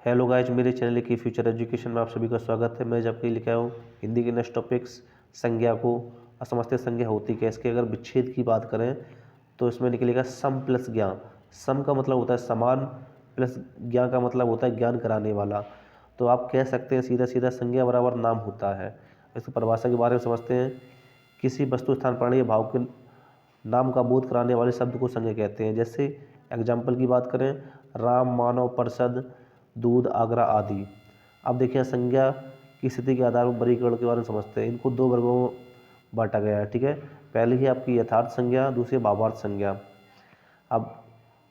Hello guys, मेरे channel की future education में आप सभी का स्वागत है। मैं जब कहीं लिखा हूँ हिंदी के नेक्स्ट टॉपिक्स संज्ञा को असमस्ते संज्ञा होती है। इसके अगर विच्छेद की बात करें तो इसमें निकलेगा सम प्लस ज्ञा। सम का मतलब होता है समान, प्लस ज्ञा का मतलब होता है ज्ञान कराने वाला। तो आप कह सकते हैं सीधा सीधा संज्ञा बराबर नाम होता है। इसकी परिभाषा के बारे में समझते हैं। किसी वस्तु स्थान प्राणी या भाव के नाम का बोध कराने वाले शब्द को संज्ञा कहते हैं। जैसे एग्जाम्पल की बात करें, राम, मानव, परिषद, दूध, आगरा आदि। अब देखिए संज्ञा की स्थिति के आधार पर वर्गीकरण के बारे में समझते हैं। इनको दो वर्गों में बांटा गया है, ठीक है। पहली है आपकी यथार्थ संज्ञा, दूसरी भावार्थ संज्ञा। अब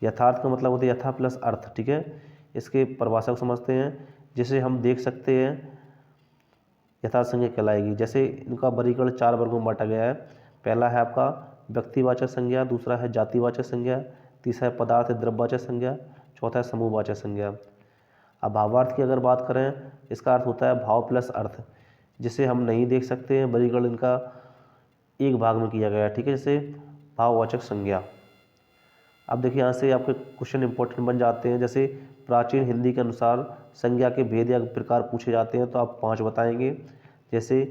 यथार्थ का मतलब होता है यथा प्लस अर्थ, ठीक है। इसके परिभाषा को समझते हैं। जिसे हम देख सकते हैं यथार्थ संज्ञा कहलाएगी। जैसे इनका वर्गीकरण 4 वर्गों में बांटा गया है। पहला है आपका व्यक्तिवाचक संज्ञा, दूसरा है जातिवाचक संज्ञा, तीसरा है पदार्थ द्रव्यवाचक संज्ञा, चौथा है समूहवाचक संज्ञा। अब भावार्थ की अगर बात करें, इसका अर्थ होता है भाव प्लस अर्थ, जिसे हम नहीं देख सकते हैं। वर्गीकरण इनका एक भाग में किया गया है, ठीक है। जैसे भाववाचक संज्ञा। अब देखिए यहाँ से आपके क्वेश्चन इंपॉर्टेंट बन जाते हैं। जैसे प्राचीन हिंदी के अनुसार संज्ञा के भेद या प्रकार पूछे जाते हैं तो आप 5 बताएंगे। जैसे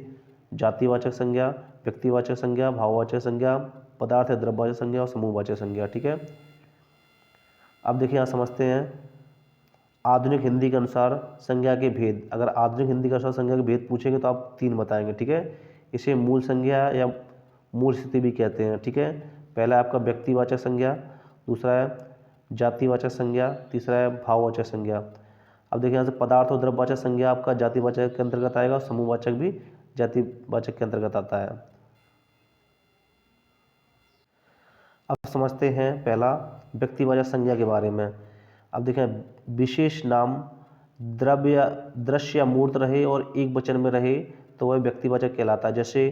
जातिवाचक संज्ञा, व्यक्तिवाचक संज्ञा, भाववाचक संज्ञा, पदार्थ द्रव्यवाचक संज्ञा और समूहवाचक संज्ञा, ठीक है। अब देखिए यहाँ समझते हैं आधुनिक हिंदी के अनुसार संज्ञा के भेद। अगर आधुनिक हिंदी के अनुसार संज्ञा के भेद पूछेंगे तो आप 3 बताएंगे, ठीक है। इसे मूल संज्ञा या मूल स्थिति भी कहते हैं, ठीक है। पहला है आपका व्यक्तिवाचक संज्ञा, दूसरा है जातिवाचक संज्ञा, तीसरा है भाववाचक संज्ञा। अब देखिए यहाँ से पदार्थ और द्रव्यवाचक संज्ञा आपका जातिवाचक के अंतर्गत आएगा और समूहवाचक भी जातिवाचक के अंतर्गत आता है। अब समझते हैं पहला व्यक्तिवाचक संज्ञा के बारे में। अब देखें विशेष नाम द्रव्य, दृश्य या मूर्त रहे और एक वचन में रहे तो वह व्यक्तिवाचक कहलाता है। जैसे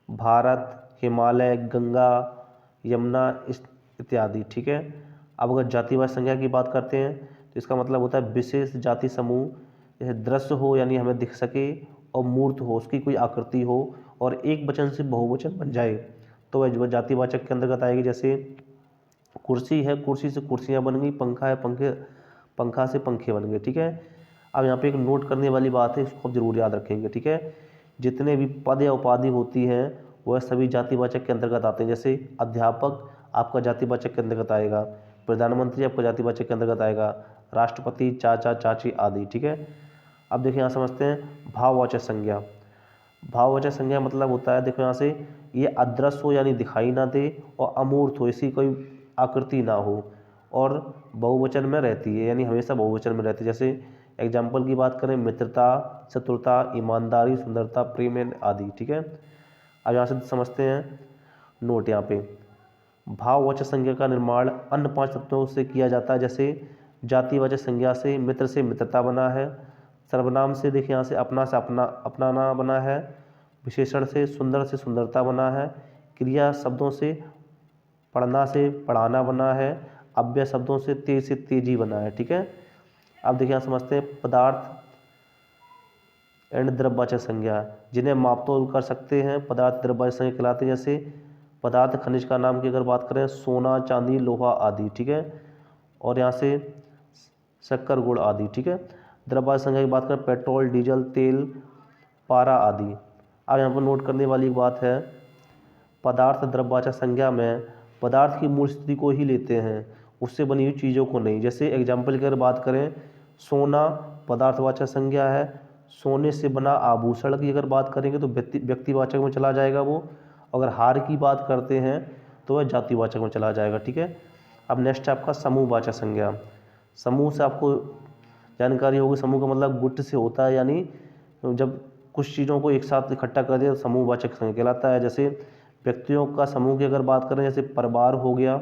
भारत, हिमालय, गंगा, यमुना इत्यादि, ठीक है। अब अगर जातिवाचक संज्ञा की बात करते हैं तो इसका मतलब होता है विशेष जाति समूह, जैसे दृश्य हो यानी हमें दिख सके, और मूर्त हो उसकी कोई आकृति हो और एक वचन से बहुवचन बन जाए तो वह जातिवाचक के अंतर्गत आएगी। जैसे कुर्सी है, कुर्सी से कुर्सियाँ बन गई, पंखा है, पंखा से पंखे बन गए, ठीक है। अब यहाँ पे एक नोट करने वाली बात है, इसको जरूर याद रखेंगे, ठीक है। जितने भी पद या उपाधि होती हैं वह सभी जातिवाचक के अंतर्गत आते हैं। जैसे अध्यापक आपका जातिवाचक के अंतर्गत आएगा, प्रधानमंत्री आपका जातिवाचक के अंतर्गत आएगा, राष्ट्रपति, चाचा, चाची आदि, ठीक है। अब देखिए यहाँ समझते हैं भाववाचक संज्ञा। भाववाचक संज्ञा मतलब होता है, देखो यहाँ से, ये अदृश्य हो यानी दिखाई ना दे और अमूर्त हो, इसकी कोई आकृति ना हो और बहुवचन में रहती है यानी हमेशा बहुवचन में रहती है। जैसे एग्जाम्पल की बात करें, मित्रता, चतुरता, ईमानदारी, सुंदरता, प्रेम आदि, ठीक है। अब यहाँ से समझते हैं नोट यहाँ पे। भाववाचक संज्ञा का निर्माण अन्य 5 तत्वों से किया जाता है। जैसे जातिवाचक संज्ञा से मित्रता बना है, सर्वनाम से देखिए यहाँ से अपनाना बना है, विशेषण से सुंदरता बना है, क्रिया शब्दों से पढ़ाना बना है, अव्यय शब्दों से तेजी बना है, ठीक है। अब देखिए यहाँ समझते हैं पदार्थ एंड द्रव्यवाचक संज्ञा, जिन्हें माप तोल कर सकते हैं पदार्थ द्रव्यवाचक संज्ञा कहलाते हैं। जैसे पदार्थ खनिज का नाम की अगर बात करें, सोना, चांदी, लोहा आदि, ठीक है। और यहाँ से शक्कर, गुड़ आदि, ठीक है। द्रव्यवाचक संज्ञा की बात करें, पेट्रोल, डीजल, तेल, पारा आदि। अब यहाँ पर नोट करने वाली बात है, पदार्थ द्रव्यवाचक संज्ञा में पदार्थ की मूल स्थिति को ही लेते हैं, उससे बनी हुई चीज़ों को नहीं। जैसे एग्जाम्पल की अगर बात करें, सोना पदार्थवाचक संज्ञा है, सोने से बना आभूषण की अगर बात करेंगे तो व्यक्तिवाचक में चला जाएगा वो। अगर हार की बात करते हैं तो वह जातिवाचक में चला जाएगा, ठीक है। अब नेक्स्ट है आपका समूहवाचक संज्ञा। समूह से आपको जानकारी होगी, समूह का मतलब गुट से होता है, यानी जब कुछ चीज़ों को एक साथ इकट्ठा कर दिया तो समूहवाचक संज्ञा कहलाता है। जैसे व्यक्तियों का समूह की अगर बात करें, जैसे परिवार हो गया,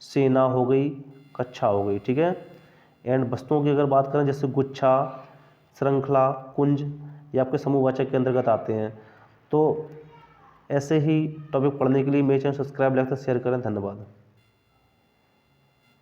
सेना हो गई, कक्षा हो गई, ठीक है। एंड वस्तुओं की अगर बात करें, जैसे गुच्छा, श्रृंखला, कुंज, ये आपके समूहवाचक के अंतर्गत आते हैं। तो ऐसे ही टॉपिक पढ़ने के लिए मेरे चैनल सब्सक्राइब, लाइक, शेयर करें। धन्यवाद।